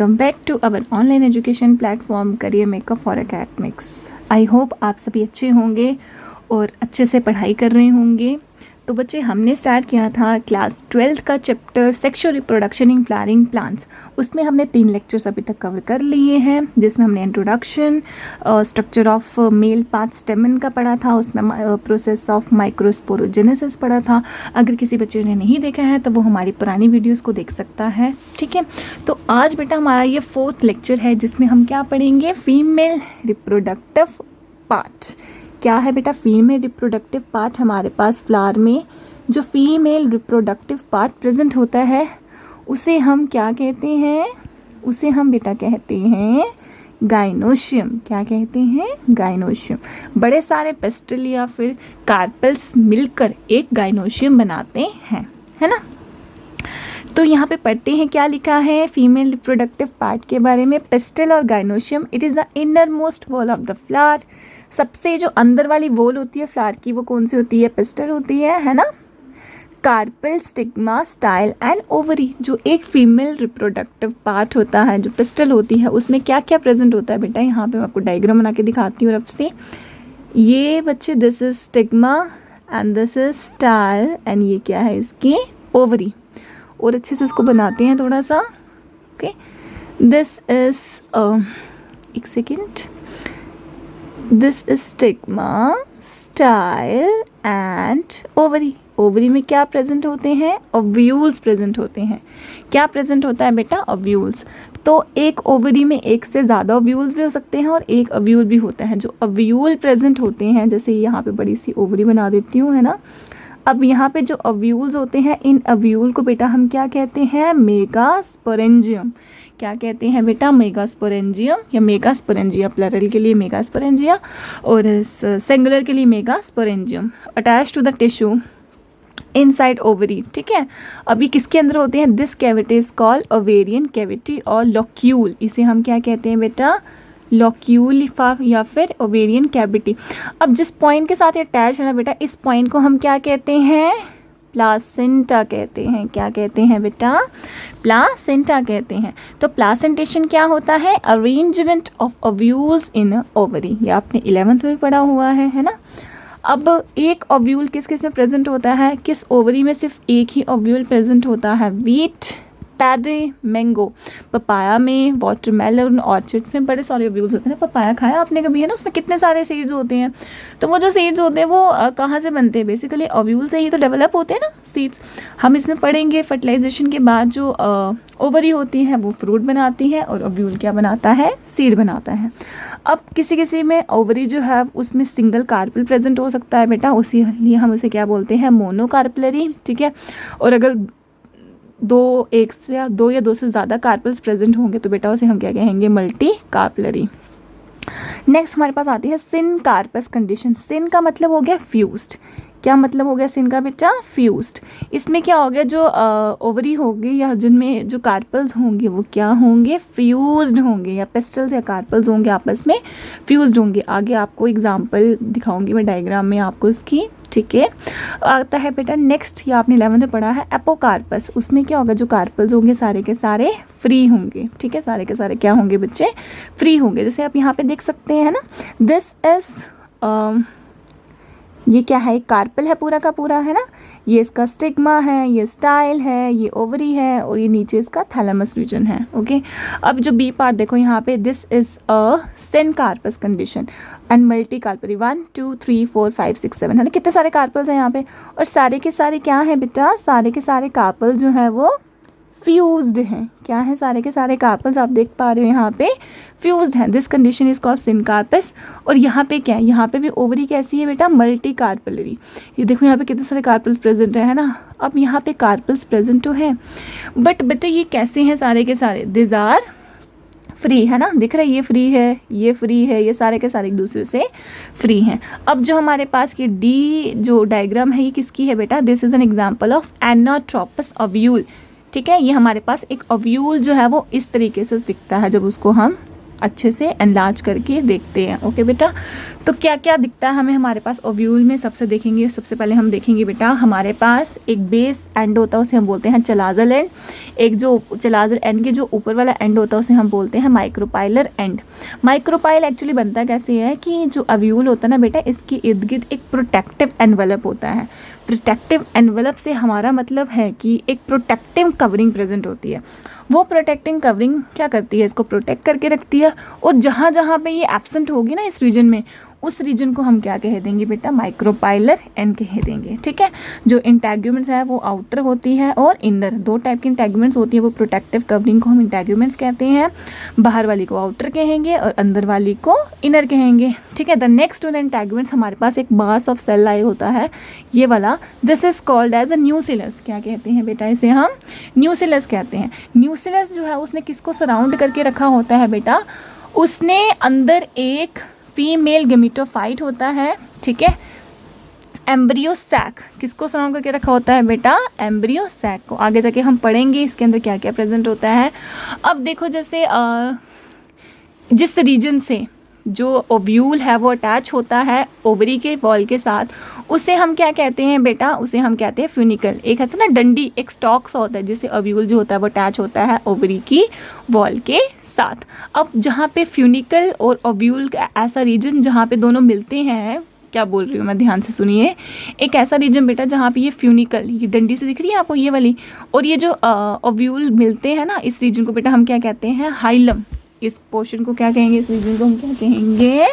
Welcome back to our online education platform career makeup for academics. I hope आप सभी अच्छे होंगे और अच्छे से पढ़ाई कर रहे होंगे। तो बच्चे, हमने स्टार्ट किया था क्लास 12th का chapter sexual reproduction in flowering plants. उसमें हमने 3 लेक्चर्स अभी तक कवर कर लिए हैं, जिसमें हमने introduction, structure of male part स्टेमन का पढ़ा था, उसमें प्रोसेस ऑफ माइक्रोस्पोरोजेनेसिस पढ़ा था। अगर किसी बच्चे ने नहीं देखा है तो वो हमारी पुरानी वीडियोज़ को देख सकता है। ठीक है, तो आज बेटा हमारा ये 4th लेक्चर है, जिसमें हम क्या पढ़ेंगे, फीमेल रिप्रोडक्टिव पार्ट। क्या है बेटा फीमेल रिप्रोडक्टिव पार्ट? हमारे पास फ्लावर में जो फीमेल रिप्रोडक्टिव पार्ट प्रेजेंट होता है उसे हम क्या कहते हैं? उसे हम बेटा कहते हैं गाइनोशियम। क्या कहते हैं? गाइनोशियम। बड़े सारे पेस्टल या फिर कार्पेल्स मिलकर एक गाइनोशियम बनाते हैं, है ना। तो यहाँ पे पढ़ते हैं क्या लिखा है फीमेल रिप्रोडक्टिव पार्ट के बारे में। पेस्टल और gynoecium, it is the inner most wall of the flower. सबसे जो अंदर वाली वॉल होती है फ्लावर की, वो कौन सी होती है? पेस्टल होती है ना। Carpel, stigma, style and ovary. जो एक फीमेल रिप्रोडक्टिव पार्ट होता है, जो पेस्टल होती है, उसमें क्या क्या प्रेजेंट होता है बेटा? यहाँ पे मैं आपको डायग्राम बना के दिखाती हूँ रफ से। ये बच्चे, this is stigma and this is style and ये क्या है इसकी? ओवरी। और अच्छे से इसको बनाते हैं थोड़ा सा। ओके, दिस इज एक second, this is stigma, style and ovary. Ovary में क्या प्रेजेंट होते हैं? ओव्यूल्स प्रेजेंट होते हैं। क्या प्रेजेंट होता है बेटा? ओव्यूल्स। तो एक ओवरी में एक से ज़्यादा ओव्यूल्स भी हो सकते हैं और एक ओव्यूल भी होता है। जो ओव्यूल प्रेजेंट होते हैं, जैसे यहाँ पे बड़ी सी ओवरी बना देती हूँ, है ना। अब यहाँ पे जो ओव्यूल्स होते हैं, इन ओव्यूल को बेटा हम क्या कहते हैं? मेगास्पोरेंजियम। क्या कहते हैं बेटा? मेगास्पोरेंजियम या मेगास्पोरेंजिया। प्लरल के लिए मेगास्पोरेंजिया और सिंगुलर के लिए megasporangium. Attach to the tissue inside ovary. ठीक है, अभी किसके अंदर होते हैं? This cavity is called ovarian cavity और लॉक्यूल। इसे हम क्या कहते हैं बेटा? लॉक्यूल या फिर ओवेरियन कैविटी। अब जिस पॉइंट के साथ अटैच है ना बेटा, इस पॉइंट को हम क्या कहते हैं? प्लासेंटा कहते हैं। क्या कहते हैं बेटा? प्लासेंटा कहते हैं। तो प्लासेंटेशन क्या होता है? Arrangement of ovules in ovary. ये आपने 11th में पढ़ा हुआ है ना। अब एक ओव्यूल किस किस में प्रेजेंट होता है? किस ओवरी में सिर्फ एक ही ओव्यूल प्रेजेंट होता है? Wheat, paddy, mango. पपाया में, वाटरमेलन, ऑर्चिड्स में बड़े सारे ओव्यूल्स होते हैं। पपाया खाया आपने कभी, है ना। उसमें कितने सारे सीड्स होते हैं। तो वो जो सीड्स होते हैं वो कहाँ से बनते हैं? बेसिकली ओव्यूल से ही तो डेवलप होते हैं ना सीड्स। हम इसमें पढ़ेंगे फर्टिलाइजेशन के बाद जो ओवरी होती है वो फ्रूट बनाती है और ओव्यूल क्या बनाता है? सीड बनाता है। अब किसी किसी में ओवरी जो है उसमें सिंगल कार्पेल प्रेजेंट हो सकता है बेटा, उसी लिए हम उसे क्या बोलते हैं? मोनोकार्पेलरी। ठीक है, और अगर दो या दो से ज़्यादा कार्पेल्स प्रेजेंट होंगे तो बेटा उसे हम क्या कहेंगे? Multi carpellary. नेक्स्ट हमारे पास आती है सिन कार्पस कंडीशन। सिन का मतलब हो गया फ्यूज्ड। क्या मतलब हो गया सिन का बेटा? फ्यूज्ड। इसमें क्या हो गया? जो ओवरी होगी या जिनमें जो कार्पल्स होंगे वो क्या होंगे? फ्यूज्ड होंगे, या पेस्टल्स या कार्पल्स होंगे आपस में फ्यूज्ड होंगे। आगे आपको एग्जांपल दिखाऊंगी मैं डायग्राम में आपको इसकी। ठीक है, आता है बेटा नेक्स्ट, ये आपने 11th में पढ़ा है एपोकार्पस। उसमें क्या होगा? जो कार्पल्स होंगे सारे के सारे फ्री होंगे। ठीक है, सारे के सारे क्या होंगे बच्चे? फ्री होंगे। जैसे आप यहाँ पे देख सकते हैं ना, दिस इज ये क्या है? एक कार्पेल है पूरा का पूरा, है ना। ये इसका स्टिग्मा है, ये स्टाइल है, ये ओवरी है और ये नीचे इसका थैलेमस रीजन है। ओके, अब जो बी पार्ट देखो यहाँ पे, this is a syncarpous condition and multicarpellary. 1 2 3 4 5 6 7, है ना। कितने सारे कार्पल्स हैं यहाँ पे और सारे के सारे क्या है बेटा? सारे के सारे कार्पल जो है वो फ्यूज्ड हैं। क्या है? सारे के सारे कार्पल्स आप देख पा रहे हो यहाँ पे फ्यूज्ड हैं। This condition is called syncarpous. और यहाँ पे क्या है? यहाँ पे भी ओवरी कैसी है बेटा? Multi carpellary. ये देखो यहाँ पे कितने सारे कार्पल्स प्रेजेंट है ना। अब यहाँ पे कार्पल्स प्रेजेंट तो है, बट बेटा ये कैसे हैं सारे के सारे? दिस आर फ्री, है ना। दिख रहा है, ये फ्री है, ये फ्री है, ये सारे के सारे एक दूसरे से फ्री हैं। अब जो हमारे पास ये डी जो डायग्राम है, ये किसकी है बेटा? This is an example of anatropous ovule. ठीक है, ये हमारे पास एक ओव्यूल जो है वो इस तरीके से दिखता है जब उसको हम अच्छे से एनलार्ज करके देखते हैं। ओके बेटा, तो क्या क्या दिखता है हमें हमारे पास ओव्यूल में, सबसे देखेंगे, सबसे पहले हम देखेंगे बेटा हमारे पास एक बेस एंड होता है, उसे हम बोलते हैं चलाजल एंड। एक जो चलाजल एंड के जो ऊपर वाला एंड होता है उसे हम बोलते हैं माइक्रोपाइलर एंड। माइक्रोपाइल एक्चुअली बनता कैसे है कि जो ओव्यूल होता है ना बेटा, इसके इर्द गिर्द एक प्रोटेक्टिव एनवलप होता है। प्रोटेक्टिव एनवलप से हमारा मतलब है कि एक प्रोटेक्टिव कवरिंग प्रेजेंट होती है। वो प्रोटेक्टिंग कवरिंग क्या करती है, इसको प्रोटेक्ट करके रखती है, और जहाँ जहाँ पे ये एब्सेंट होगी ना इस रीजन में, उस रीजन को हम क्या कह देंगे बेटा, माइक्रोपाइलर एंड कह देंगे। ठीक है, जो इंटेग्यूमेंट्स है वो आउटर होती है और इनर, दो टाइप की इंटेग्यूमेंट्स होती है। वो प्रोटेक्टिव कवरिंग को हम इंटेग्यूमेंट्स कहते हैं, बाहर वाली को आउटर कहेंगे और अंदर वाली को इनर कहेंगे। ठीक है, the next to the integuments हमारे पास एक मास ऑफ सेल लाई होता है, ये वाला, this is called as a nucellus. क्या कहते हैं बेटा, इसे हम न्यूसिलस कहते हैं। न्यूसिलस जो है उसने किसको सराउंड करके रखा होता है बेटा, उसने अंदर एक फीमेल गेमिटोफाइट होता है। ठीक है, एम्ब्रियो सैक किसको सराउंड करके रखा होता है बेटा, एम्ब्रियो सैक को। आगे जाके हम पढ़ेंगे इसके अंदर क्या क्या प्रेजेंट होता है। अब देखो जैसे जिस रीजन से जो ओव्यूल है वो अटैच होता है ओवरी के वॉल के साथ, उसे हम क्या कहते हैं बेटा, उसे हम कहते हैं फ्यूनिकल। एक ऐसा ना डंडी, एक स्टॉक सा होता है जिससे ओव्यूल जो होता है वो अटैच होता है ओवरी की वॉल के साथ। अब जहाँ पे फ्यूनिकल और ओव्यूल का ऐसा रीजन जहाँ पे दोनों मिलते हैं, क्या बोल रही हूँ मैं, ध्यान से सुनिए, एक ऐसा रीजन बेटा जहाँ पे ये फ्यूनिकल, ये डंडी से दिख रही है आपको ये वाली, और ये जो ओव्यूल मिलते हैं ना, इस रीजन को बेटा हम क्या कहते हैं, हाइलम। इस पोर्शन को क्या कहेंगे, इस रीजन को हम क्या कहेंगे,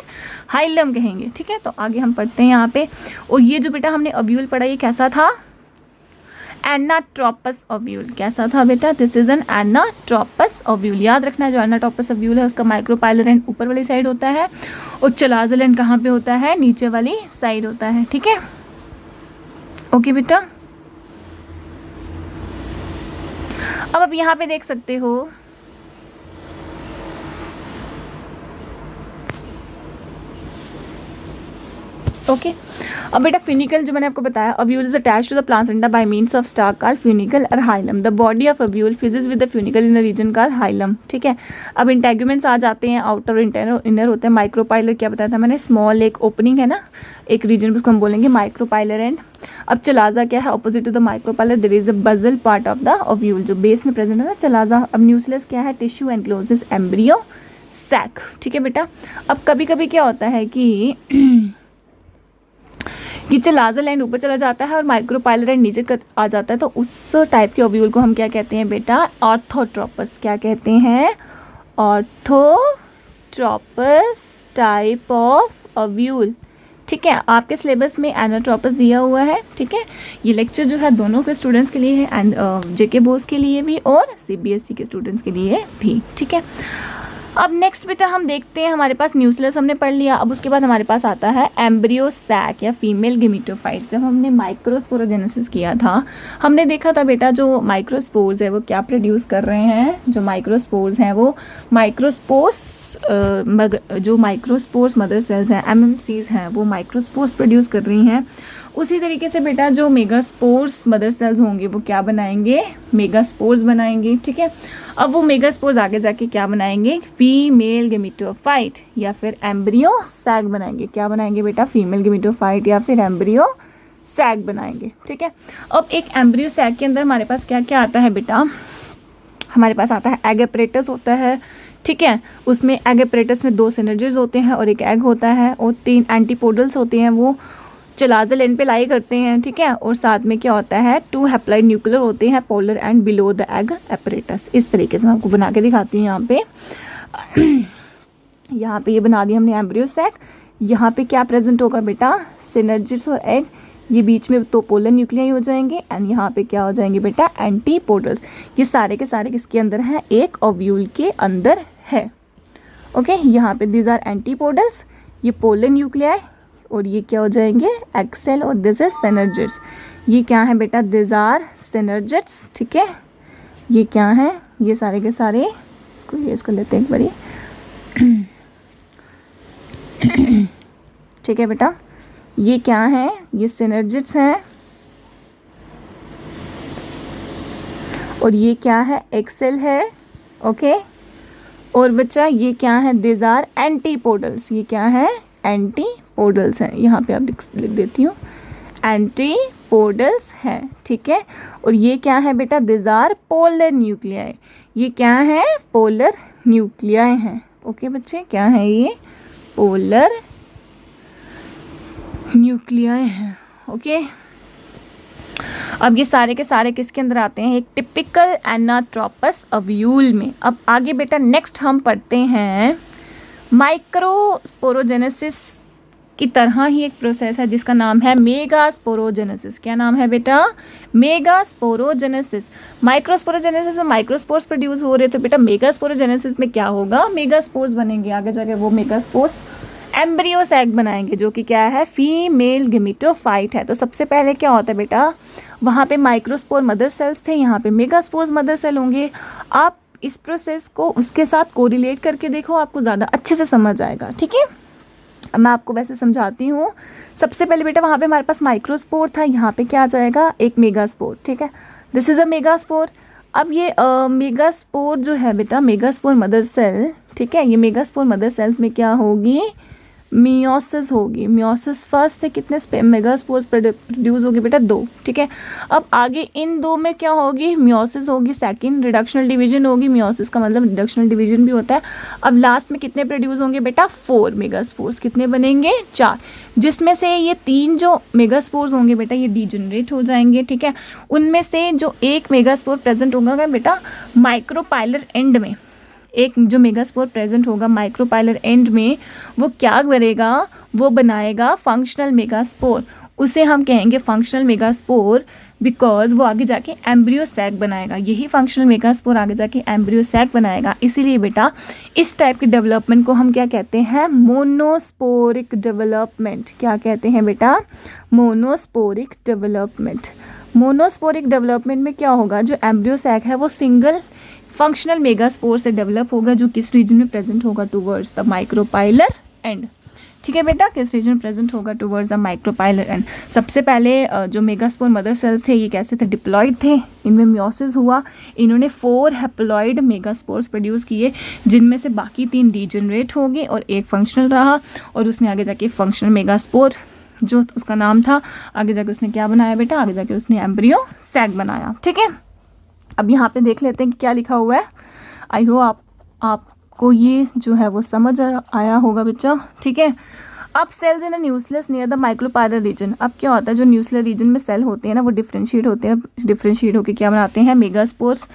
हाइलम कहेंगे। ठीक है, तो आगे हम पढ़ते हैं यहाँ पे। और ये जो बेटा हमने ओव्यूल पढ़ा ये कैसा था, एनाट्रोपस ओव्यूल। कैसा था बेटा, this is an anatropous ovule. याद रखना, जो एनाट्रोपस ओव्यूल है उसका माइक्रोपाइलर एंड ऊपर वाली साइड होता है और चलाजल एंड कहाँ पे होता है, नीचे वाली साइड होता है। ठीक है, ओके बेटा। अब आप यहाँ पे देख सकते हो, ओके अब बेटा फ्यूनिकल जो मैंने आपको बताया, ovule is attached to the placenta by means of stalk called funicle और hilum. The body of ovule fuses with the funicle in the region called hilum. ठीक है, अब इंटेग्यूमेंट्स आ जाते हैं, आउटर और इनर होते हैं। माइक्रोपाइलर क्या बताया था मैंने, स्मॉल एक ओपनिंग है ना एक रीजन, उसको हम बोलेंगे माइक्रोपाइलर एंड। अब चलाजा क्या है, opposite to the micropylar there is a basal part of the ovule, जो बेस में प्रेजेंट है ना चलाजा। अब न्यूक्लियस क्या है, टिश्यू एनक्लोजेस एम्ब्रियो सैक। ठीक है बेटा, अब कभी कभी क्या होता है कि ये चलाजल एंड ऊपर चला जाता है और माइक्रोपाइलर एंड नीचे आ जाता है, तो उस टाइप के ओव्यूल को हम क्या कहते हैं बेटा, ऑर्थोट्रोपस। क्या कहते हैं, ऑर्थोट्रोपस टाइप ऑफ ओव्यूल। ठीक है, आपके सिलेबस में एनाट्रोपस दिया हुआ है। ठीक है, ये लेक्चर जो है दोनों के स्टूडेंट्स के लिए है, एंड जेके बोस के लिए भी और सीबीएसई के स्टूडेंट्स के लिए भी। ठीक है, अब नेक्स्ट बेटा हम देखते हैं, हमारे पास न्यूक्लियस हमने पढ़ लिया। अब उसके बाद हमारे पास आता है एम्ब्रियो सैक या फीमेल गेमिटोफाइट। जब हमने माइक्रोस्पोरोजेनेसिस किया था, हमने देखा था बेटा जो माइक्रोस्पोर्स है वो क्या प्रोड्यूस कर रहे हैं, जो माइक्रोस्पोर्स हैं वो जो माइक्रोस्पोर्स मदर सेल्स हैं, एमएमसीज हैं, वो माइक्रोस्पोर्स प्रोड्यूस कर रही हैं। उसी तरीके से बेटा जो मेगास्पोर्स मदर सेल्स होंगे वो क्या बनाएंगे, मेगास्पोर्स बनाएंगे। ठीक है, अब वो मेगास्पोर्स आगे जाके क्या बनाएंगे, फीमेल गेमिटोफाइट या फिर एम्ब्रियो सैक बनाएंगे। क्या बनाएंगे बेटा, फीमेल गेमिटोफाइट या फिर एम्ब्रियो सैक बनाएंगे। ठीक है, अब एक एम्ब्रियो सैक के अंदर हमारे पास क्या क्या आता है बेटा, हमारे पास आता है एग अपरेटस होता है। ठीक है, उसमें एग अपरेटस में 2 सिनर्जिड्स होते हैं और एक एग होता है, और 3 एंटीपोडल्स होते हैं, वो चलाजल एंड पे लाई करते हैं। ठीक है, और साथ में क्या होता है, 2 हैप्लॉइड न्यूक्लियर होते हैं, polar and below the egg apparatus. इस तरीके से मैं आपको बना के दिखाती हूँ। यहाँ पे ये बना दिया हमने एम्ब्रियो सैक। यहाँ पे क्या प्रेजेंट होगा बेटा, सिनर्जिड्स और एग, ये बीच में तो पोलर न्यूक्लियाई हो जाएंगे, एंड यहाँ पे क्या हो जाएंगे बेटा, एंटीपोडल्स। ये सारे के सारे किसके अंदर हैं, एक ओव्यूल के अंदर है। ओके, यहाँ पे दीज आर एंटीपोडल्स, ये पोलर न्यूक्लियाई, और ये क्या हो जाएंगे, एग सेल, और दिस इज सिनर्जिड्स। ये क्या है बेटा, दिस आर सिनर्जिड्स। ठीक है, ये क्या है, ये सारे के सारे, इसको ये इसको लेते हैं एक बारी। ठीक है बेटा, ये क्या है, ये सिनर्जिड्स हैं, और ये क्या है, एग सेल है। ओके, और बच्चा ये क्या है, दिस आर एंटीपोडल्स, ये क्या है, एंटीपोडल्स हैं, यहाँ पे आप लिख देती हूँ, एंटीपोडल्स है, ठीक है। और ये क्या है बेटा, दिस आर पोलर न्यूक्लियाई, ये क्या है, पोलर न्यूक्लियाई हैं। ओके बच्चे, क्या है ये, पोलर न्यूक्लियाई हैं। ओके, अब ये सारे के सारे किसके अंदर आते हैं, एक टिपिकल एनाट्रोपस ओव्यूल में। अब आगे बेटा नेक्स्ट हम पढ़ते हैं माइक्रोस्पोरोजेनेसिस की तरह ही एक प्रोसेस है जिसका नाम है मेगास्पोरोजेनेसिस। क्या नाम है बेटा, मेगास्पोरोजेनेसिस। माइक्रोस्पोरोजेनेसिस में माइक्रोस्पोर्स प्रोड्यूस हो रहे, तो बेटा मेगास्पोरोजेनेसिस में क्या होगा, मेगास्पोर्स बनेंगे। आगे जाके वो मेगास्पोर्स एम्ब्रियो सैक बनाएंगे, जो कि क्या है, फीमेल गेमेटोफाइट है। तो सबसे पहले क्या होता है बेटा, वहाँ पे माइक्रोस्पोर मदर सेल्स थे, यहाँ पे मेगास्पोर्स मदर सेल होंगे। आप इस प्रोसेस को उसके साथ कोरिलेट करके देखो, आपको ज़्यादा अच्छे से समझ आएगा, ठीक है। अब मैं आपको वैसे समझाती हूँ। सबसे पहले बेटा वहाँ पे हमारे पास माइक्रोस्पोर था, यहाँ पे क्या आ जाएगा, एक मेगास्पोर, ठीक है। This is a megaspore. अब ये मेगास्पोर जो है बेटा, मेगास्पोर मदर सेल, ठीक है, ये मेगास्पोर मदर सेल्स में क्या होगी, मियोसिस होगी। मियोसिस फर्स्ट से कितने मेगास्पोर्स प्रोड्यूस होगी बेटा, 2, ठीक है। अब आगे इन 2 में क्या होगी, मियोसिस होगी, सेकंड रिडक्शनल डिवीजन होगी। मियोसिस का मतलब रिडक्शनल डिवीजन भी होता है। अब लास्ट में कितने प्रोड्यूस होंगे बेटा, 4 मेगास्पोर्स। कितने बनेंगे, 4, जिसमें से ये 3 जो मेगास्पोर्स होंगे बेटा ये डीजनरेट हो जाएंगे, ठीक है। उनमें से जो एक मेगास्पोर प्रेजेंट होगा बेटा माइक्रोपाइलर एंड में, एक जो मेगास्पोर प्रेजेंट होगा माइक्रोपाइलर एंड में, वो क्या करेगा, वो बनाएगा फंक्शनल मेगास्पोर। उसे हम कहेंगे फंक्शनल मेगास्पोर, बिकॉज वो आगे जाके एम्ब्रियो सैक बनाएगा। यही फंक्शनल मेगास्पोर आगे जाके एम्ब्रियो सैक बनाएगा। इसीलिए बेटा इस टाइप के डेवलपमेंट को हम क्या कहते हैं, मोनोस्पोरिक डेवलपमेंट। क्या कहते हैं बेटा, मोनोस्पोरिक डेवलपमेंट। मोनोस्पोरिक डेवलपमेंट में क्या होगा, जो एम्ब्रियो सैक है वो सिंगल फंक्शनल मेगास्पोर से डेवलप होगा, जो किस रीजन में प्रेजेंट होगा, टूवर्ड्स द माइक्रोपाइलर एंड, ठीक है बेटा, किस रीजन में प्रेजेंट होगा, टूवर्ड्स द माइक्रोपाइलर एंड। सबसे पहले जो मेगास्पोर मदर सेल्स थे ये कैसे थे, डिप्लॉइड थे, इनमें मियोसिस हुआ, इन्होंने 4 हैप्लॉइड मेगास्पोर्स प्रोड्यूस किए, जिनमें से बाकी 3 डीजनरेट हो गए और एक फंक्शनल रहा, और उसने आगे जाके फंक्शनल मेगास्पोर जो उसका नाम था, आगे जाके उसने क्या बनाया बेटा, आगे जाके उसने एम्ब्रियो सैक बनाया, ठीक है। अब यहाँ पे देख लेते हैं कि क्या लिखा हुआ है। आई होप आपको ये जो है वो समझ आया होगा बच्चा, ठीक है। अब cells in a nucleus near the micropylar region. अब क्या होता है, जो न्यूक्लियर रीजन में सेल होते हैं ना वो डिफ्रेंशिएट होते हैं, डिफ्रेंशिएट होकर क्या बनाते हैं, मेगास्पोर्स।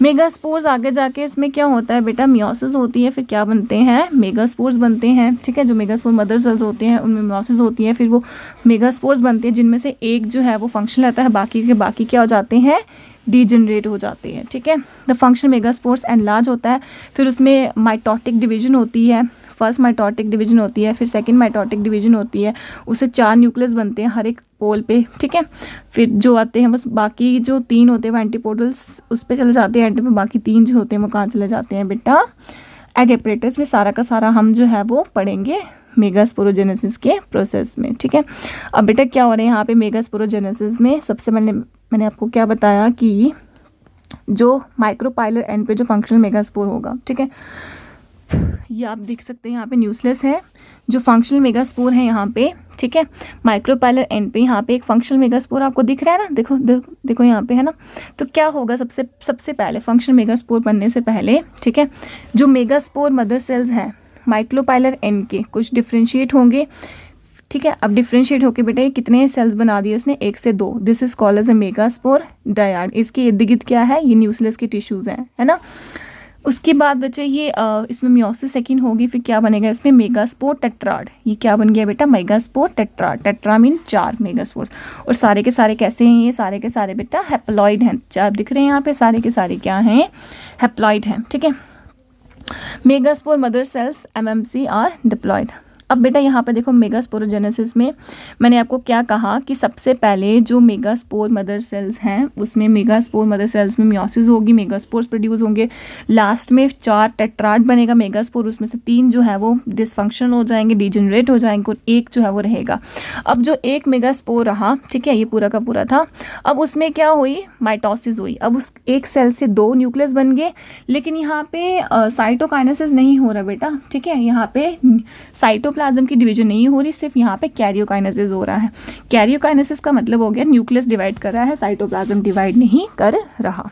मेगास्पोर्स आगे जाके इसमें क्या होता है बेटा, मियोसिस होती है, फिर क्या बनते हैं, मेगास्पोर्स बनते हैं, ठीक है। जो मेगास्पोर मदर सेल्स होते हैं उनमें मियोसिस होती है, फिर वो मेगास्पोर्स बनते हैं, जिनमें से एक जो है वो फंक्शन रहता है, बाकी के बाकी क्या हो जाते हैं, डीजनरेट हो जाते हैं, ठीक है। द फंक्शन मेगास्पोर्स एनलार्ज होता है, फिर उसमें माइटोटिक डिवीजन होती है, फर्स्ट माइटोटिक डिवीजन होती है, फिर सेकंड माइटोटिक डिवीजन होती है, उससे 4 न्यूक्लियस बनते हैं हर एक पोल पे, ठीक है। फिर जो आते हैं बस बाकी जो 3 होते हैं वो एंटीपोडल्स उस पर चले जाते हैं एंड पे, बाकी 3 जो होते हैं वो कहाँ चले जाते हैं बेटा, एग एपरेटस में। सारा का सारा हम जो है वो पढ़ेंगे मेगास्पोरोजेनेसिस के प्रोसेस में, ठीक है। अब बेटा क्या हो रहा है यहाँ पे मेगास्पोरोजेनेसिस में, सबसे पहले मैंने आपको क्या बताया कि जो माइक्रोपाइलर एंड पे जो फंक्शनल मेगास्पोर होगा, ठीक है, ये आप देख सकते हैं यहाँ पे न्यूक्लियस है, जो फंक्शनल मेगास्पोर है यहाँ पे, ठीक है। माइक्रोपाइलर एंड पे यहाँ पे एक फंक्शनल मेगास्पोर आपको दिख रहा है ना, देखो देखो यहाँ पे है ना। तो क्या होगा, सबसे पहले फंक्शनल मेगास्पोर बनने से पहले, ठीक है, जो मेगास्पोर मदर सेल्स हैं माइक्रोपाइलर एंड के कुछ डिफ्रेंशिएट होंगे, ठीक है। अब डिफ्रेंशिएट होके बेटा ये कितने सेल्स बना दिए उसने, 1 से 2। This is called as a megaspore dyad. इसके इर्द गिर्द क्या है, ये न्यूक्लियस के टिश्यूज हैं, है ना। उसके बाद बच्चे ये इसमें मियोसिस सेकंड होगी, फिर क्या बनेगा इसमें, मेगास्पोर टेट्राड। ये क्या बन गया बेटा, megaspore tetrad. Tetra mean 4 megaspores. और सारे के सारे कैसे हैं, ये सारे के सारे बेटा हैप्लॉइड हैं, 4 दिख रहे हैं यहाँ पे, सारे के सारे क्या हैं, हैप्लॉइड हैं, ठीक है। Megaspore mother cells MMC are diploid. अब बेटा यहाँ पे देखो मेगास्पोरोजेनेसिस में मैंने आपको क्या कहा कि सबसे पहले जो मेगास्पोर मदर सेल्स हैं उसमें मेगास्पोर मदर सेल्स में मियोसिस होगी, मेगास्पोर्स प्रोड्यूस होंगे, लास्ट में 4 टेट्राड बनेगा मेगास्पोर, उसमें से 3 जो है वो डिसफंक्शन हो जाएंगे, डिजेनरेट हो जाएंगे और एक जो है वो रहेगा। अब जो एक मेगास्पोर रहा, ठीक है, ये पूरा का पूरा था, अब उसमें क्या हुई, माइटोसिस हुई। अब उस एक सेल से 2 न्यूक्लियस बन गए, लेकिन यहाँ पे साइटोकाइनेसिस नहीं हो रहा बेटा, ठीक है, यहाँ पे साइटोप्लाज्म की डिवीजन नहीं हो रही, सिर्फ यहाँ पे कैरियोकाइनेसिस हो रहा है। कैरियोकाइनेसिस का मतलब हो गया न्यूक्लियस डिवाइड कर रहा है, साइटोप्लाज्म डिवाइड नहीं कर रहा।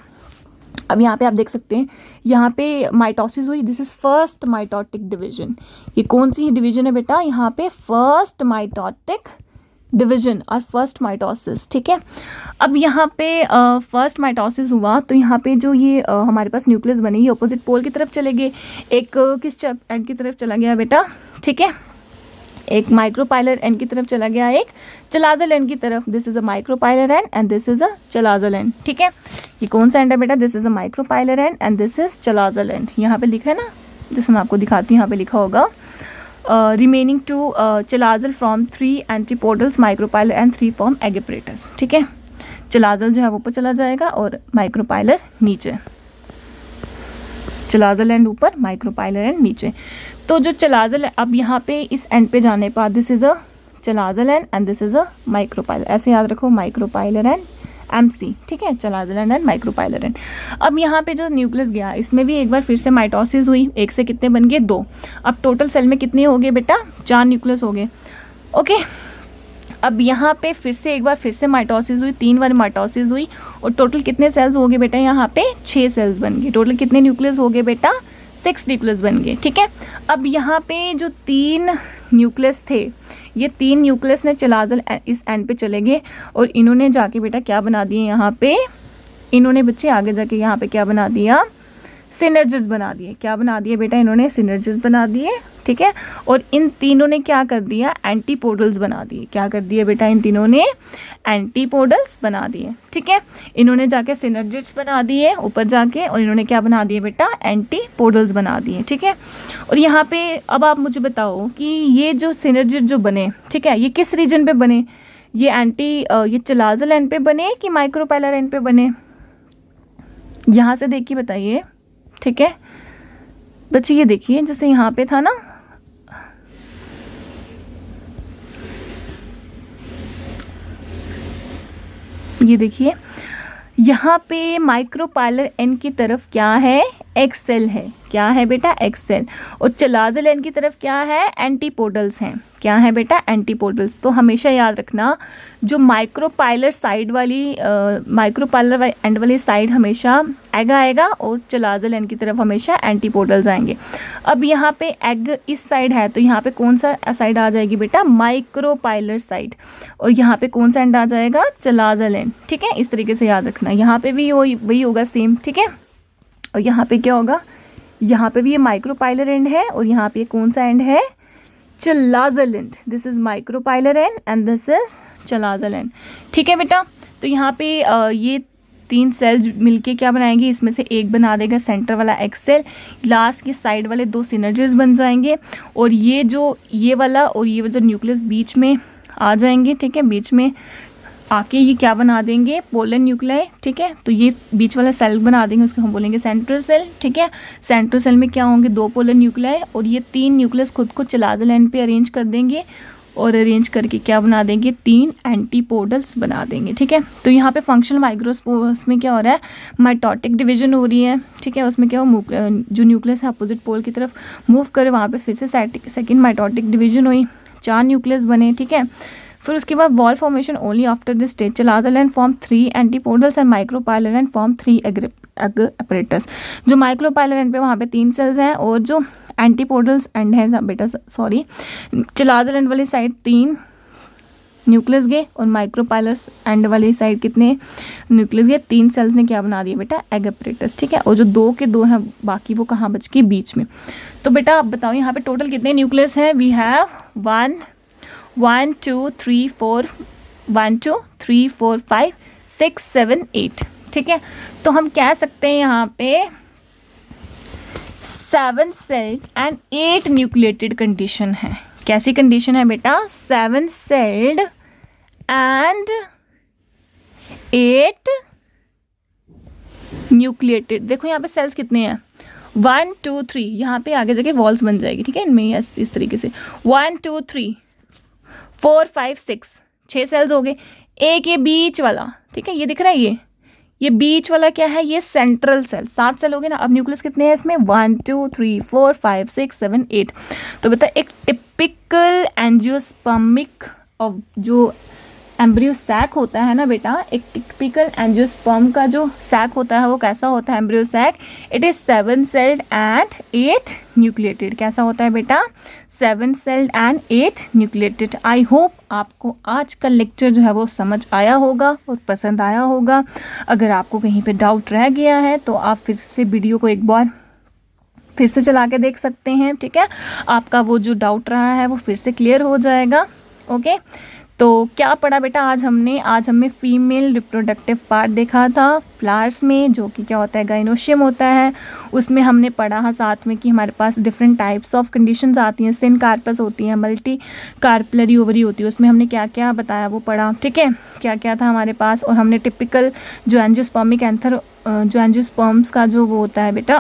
अब यहाँ पे आप देख सकते हैं, यहाँ पे माइटोसिस हुई, this is first mitotic division. ये कौन सी डिवीजन है बेटा, यहाँ पे फर्स्ट माइटोटिक डिवीजन और फर्स्ट माइटोसिस, ठीक है। अब यहाँ पे फर्स्ट माइटोसिस हुआ तो यहाँ पे जो ये हमारे पास न्यूक्लियस बने, ये अपोजिट पोल की तरफ चले गए, एक किस एंड की तरफ चला गया बेटा, ठीक है, एक माइक्रोपाइलर एंड की तरफ चला गया, एक चलाजल एंड की तरफ। This is a micropylar and and this is a chalazal end, ठीक है। ये कौन सा एंड है बेटा, this is a micropylar and this is chalazal end. यहाँ पे लिखा है ना, जैसे मैं आपको दिखाती हूँ, यहाँ पे लिखा होगा remaining 2 chalazal from 3 antipodals micropylar and 3 from egg apparatus, ठीक है। चलाजल जो है वो ऊपर चला जाएगा और माइक्रोपाइलर नीचे, चलाजल एंड ऊपर, माइक्रोपाइलर एंड नीचे। तो जो चलाजल, अब यहाँ पे इस एंड पे जाने पर this is a chalazal end this is a micropylar, ऐसे याद रखो, माइक्रोपाइलर एंड MC, ठीक है, चलाजल एंड माइक्रोपाइलर एंड। अब यहाँ पे जो न्यूक्लियस गया, इसमें भी एक बार फिर से माइटोसिस हुई, एक से कितने बन गए, 2। अब टोटल सेल में कितने हो गए बेटा, 4 न्यूक्लियस हो गए, ओके। अब यहाँ पे फिर से एक बार फिर से माइटोसिस हुई, 3 बार माइटोसिस हुई और टोटल कितने सेल्स हो गए बेटा, यहाँ पे 6 सेल्स बन गए। टोटल कितने न्यूक्लियस हो गए बेटा, 6 न्यूक्लियस बन गए, ठीक है। अब यहाँ पे जो 3 न्यूक्लियस थे, ये 3 न्यूक्लियस ने चलाजल इस एंड पे चले गए और इन्होंने जाके बेटा क्या बना दिए, यहाँ पे इन्होंने बच्चे आगे जाके यहाँ पे क्या बना दिया, सिनर्जिस बना दिए। क्या बना दिए बेटा, इन्होंने सिनर्जिस बना दिए, ठीक है। और इन तीनों ने क्या कर दिया, एंटीपोडल्स बना दिए। क्या कर दिए बेटा, इन तीनों ने एंटीपोडल्स बना दिए, ठीक है। इन्होंने जाके सिनर्जिट्स बना दिए ऊपर जाके, और इन्होंने क्या बना दिए बेटा, एंटीपोडल्स बना दिए, ठीक है। और यहाँ पे अब आप मुझे बताओ कि ये जो सिनर्जिट जो बने, ठीक है, ये किस रीजन पे बने, ये ये चलाजल एंड पे बने कि माइक्रोपाइलर एंड पे बने, यहाँ से देखिए बताइए, ठीक है बच्चे। ये देखिए जैसे यहाँ पे था ना, ये देखिए यहाँ पे माइक्रोपाइलर एन की तरफ क्या है, एक्सेल है। क्या है बेटा, एक्सेल। और चलाजल एन की तरफ क्या है, एंटीपोडल्स हैं। क्या है बेटा, एंटीपोडल्स। तो हमेशा याद रखना, जो माइक्रोपाइलर साइड वाली माइक्रोपाइलर एंड वाली साइड हमेशा एग आएगा और चलाजल एन की तरफ हमेशा एंटीपोडल्स आएंगे। अब यहाँ पे एग इस साइड है तो यहाँ पे कौन सा साइड आ जाएगी बेटा, माइक्रोपाइलर साइड। और यहाँ पे कौन सा एंड आ जाएगा, चलाजल एंड, ठीक है। इस तरीके से याद रखना, यहाँ पे भी वही होगा सेम, ठीक है। और यहाँ पे क्या होगा, यहाँ पे भी ये माइक्रोपाइलर एंड है और यहाँ पे कौन सा एंड है, chalazal end. This is micropylar and and this is chalazal end, ठीक है बेटा। तो यहाँ पे ये 3 सेल्स मिलके क्या बनाएंगे, इसमें से एक बना देगा सेंटर वाला एक्सेल, लास्ट के साइड वाले 2 सिनर्जिस बन जाएंगे और ये वाला और ये जो न्यूक्लियस बीच में आ जाएंगे, ठीक है। बीच में आके ये क्या बना देंगे, पोलर न्यूक्लियाई, ठीक है। तो ये बीच वाला सेल बना देंगे, उसको हम बोलेंगे सेंट्रल सेल, ठीक है। सेंट्रल सेल में क्या होंगे, 2 पोलर न्यूक्लियाई और ये 3 न्यूक्लियस खुद को चलाजल एंड पे अरेंज कर देंगे और अरेंज करके क्या बना देंगे, 3 एंटीपोडल्स बना देंगे, ठीक है। तो यहाँ पे फंक्शनल माइक्रोस्पोर्स में क्या हो रहा है, माइटोटिक डिवीजन हो रही है, ठीक है। उसमें क्या हो, जो न्यूक्लियस है अपोजिट पोल की तरफ मूव करे, वहाँ पे फिर से सेकेंड माइटोटिक डिवीजन हुई, 4 न्यूक्लियस बने, ठीक है। फिर उसके बाद wall formation only after this stage, chalazal end form 3 antipodals and micropylar and form 3 egg apparatus. जो माइक्रोपाइलर एंड पे वहाँ पे 3 सेल्स हैं और जो एंटीपोडल्स एंड है बेटा, सॉरी, चलाजल एंड वाली साइड 3 न्यूक्लियस गए और माइक्रोपाइलर्स एंड वाली साइड कितने न्यूक्लियस गए, 3 सेल्स ने क्या बना दिया बेटा, एग अपरेटस, ठीक है। और जो 2 के 2 हैं बाकी वो कहाँ बच के, बीच में। तो बेटा अब बताओ यहाँ पे टोटल कितने न्यूक्लियस हैं, वी हैव 1 2 3 4 1 2 3 4 5 6 7 8, ठीक है। तो हम कह सकते हैं यहाँ पे 7 सेल एंड 8 न्यूक्लिएटेड कंडीशन है। कैसी कंडीशन है बेटा, 7 सेल्ड एंड 8 न्यूक्लिएटेड। देखो यहाँ पे सेल्स कितने हैं, 1 2 3, यहाँ पे आगे जाके वॉल्स बन जाएगी, ठीक है, इनमें इस तरीके से 1 2 3 4 5 6, 6 सेल्स हो गए। एक ये बीच वाला, ठीक है, ये दिख रहा है, ये बीच वाला क्या है, ये सेंट्रल सेल, 7 सेल हो गए ना। अब न्यूक्लियस कितने हैं इसमें, 1 2 3 4 5 6 7 8। तो बेटा एक टिपिकल एंजियोस्पर्मिक और जो एम्ब्रियो सैक होता है ना बेटा, एक टिपिकल एंजियोस्पर्म का जो सैक होता है वो कैसा होता है, embryo sac, it is 7 celled and 8 nucleated. कैसा होता है बेटा, 7 celled and 8 nucleated. I hope आपको आज का लेक्चर जो है वो समझ आया होगा और पसंद आया होगा। अगर आपको कहीं पे डाउट रह गया है तो आप फिर से वीडियो को एक बार फिर से चला के देख सकते हैं, ठीक है, आपका वो जो डाउट रहा है वो फिर से क्लियर हो जाएगा। ओके, तो क्या पढ़ा बेटा आज हमने फीमेल रिप्रोडक्टिव पार्ट देखा था फ्लावर्स में, जो कि क्या होता है, गाइनोशियम होता है। उसमें हमने पढ़ा साथ में कि हमारे पास डिफरेंट टाइप्स ऑफ कंडीशंस आती हैं, सिन कार्पस होती हैं, मल्टी कार्पलरी ओवरी होती है, उसमें हमने क्या क्या बताया वो पढ़ा, ठीक है, क्या क्या था हमारे पास। और हमने टिपिकल जो एंजियोस्पर्मिक एंथर जो एंजियोस्पर्म्स का जो वो होता है बेटा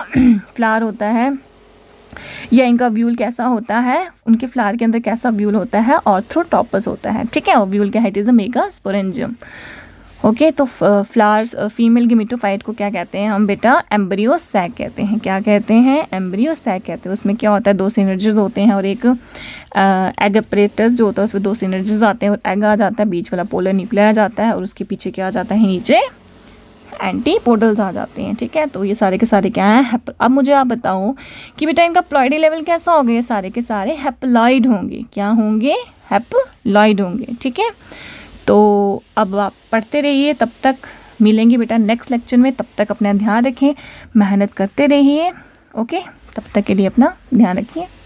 फ्लावर होता है, या इनका व्यूल कैसा होता है, उनके फ्लावर के अंदर कैसा व्यूल होता है, ऑर्थ्रोटॉपस होता है, ठीक है, और व्यूल क्या है, it is a megasporangium. Okay, तो फ्लावर्स फीमेल गेमेटोफाइट को क्या कहते हैं हम बेटा, एम्ब्रियो सैक कहते हैं। क्या कहते हैं, एम्ब्रियो सैक कहते हैं। उसमें क्या होता है, 2 सिनर्जीज होते हैं और एक एग अपरेटस जो होता है उसमें 2 सिनर्जीज आते हैं और एग आ जाता है, बीच वाला पोलर न्यूक्लियर आ जाता है और उसके पीछे क्या आ जाता है, नीचे एंटीपोडल्स आ जाते हैं, ठीक है। तो ये सारे के सारे क्या हैं, अब मुझे आप बताओ कि बेटा इनका प्लॉइडी लेवल कैसा होगा, ये सारे के सारे हैप्लॉइड होंगे। क्या होंगे, हैप्लॉइड होंगे, ठीक है। तो अब आप पढ़ते रहिए, तब तक मिलेंगे बेटा नेक्स्ट लेक्चर में। तब तक अपना ध्यान रखें, मेहनत करते रहिए। ओके, तब तक के लिए अपना ध्यान रखिए।